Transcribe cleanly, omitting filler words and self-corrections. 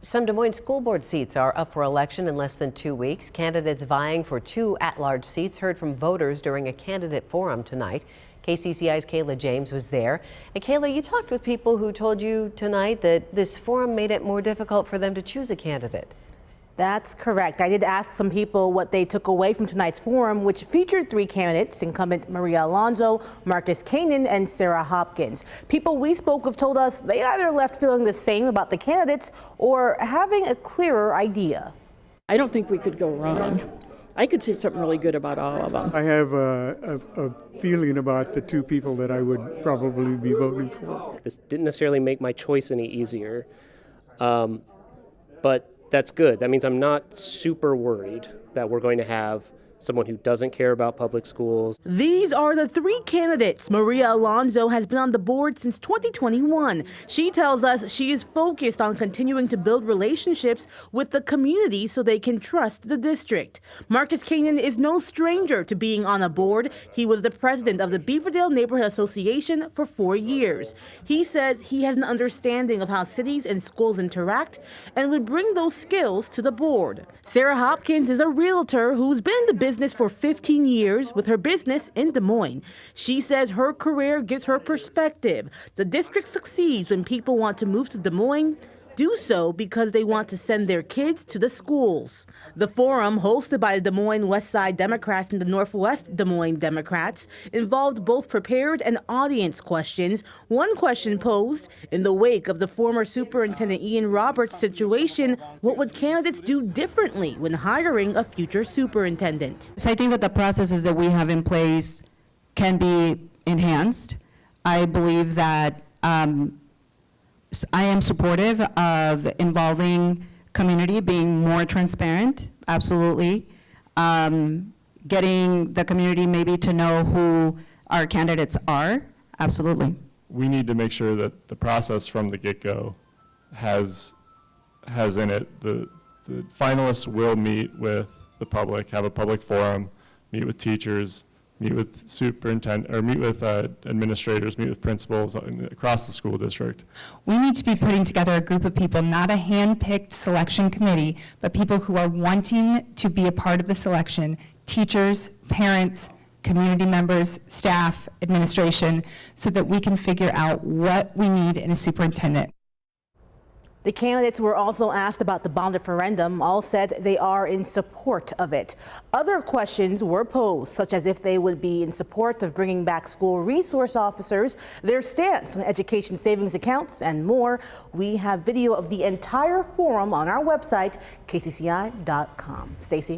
Some Des Moines school board seats are up for election in less than 2 weeks. Candidates vying for 2 at-large seats heard from voters during a candidate forum tonight. KCCI's Kayla James was there. And Kayla, you talked with people who told you tonight that this forum made it more difficult for them to choose a candidate. That's correct. I did ask some people what they took away from tonight's forum, which featured 3 candidates, incumbent Maria Alonso, Marcus Cannon, and Sarah Hopkins. People we spoke with told us they either left feeling the same about the candidates or having a clearer idea. I don't think we could go wrong. I could say something really good about all of them. I have a feeling about the 2 people that I would probably be voting for. This didn't necessarily make my choice any easier, but that's good. That means I'm not super worried that we're going to have someone who doesn't care about public schools. These are the 3 candidates. Maria Alonso has been on the board since 2021. She tells us she is focused on continuing to build relationships with the community so they can trust the district. Marcus Cannon is no stranger to being on a board. He was the president of the Beaverdale Neighborhood Association for 4 years. He says he has an understanding of how cities and schools interact and would bring those skills to the board. Sarah Hopkins is a realtor who's been in the business for 15 years with her business in Des Moines. She says her career gives her perspective. The district succeeds when people want to move to Des Moines, do so because they want to send their kids to the schools. The forum, hosted by the Des Moines West Side Democrats and the Northwest Des Moines Democrats, involved both prepared and audience questions. One question posed, in the wake of the former Superintendent Ian Roberts situation, what would candidates do differently when hiring a future superintendent? So I think that the processes that we have in place can be enhanced. I believe that I am supportive of involving community, being more transparent, absolutely. Getting the community maybe to know who our candidates are, absolutely. We need to make sure that the process from the get-go has in it the finalists will meet with the public, have a public forum, meet with teachers, meet with superintendent, or meet with administrators, meet with principals across the school district. We need to be putting together a group of people, not a hand-picked selection committee, but people who are wanting to be a part of the selection, teachers, parents, community members, staff, administration, so that we can figure out what we need in a superintendent. The candidates were also asked about the bond referendum. All said they are in support of it. Other questions were posed, such as if they would be in support of bringing back school resource officers, their stance on education savings accounts, and more. We have video of the entire forum on our website, kcci.com. Stacy.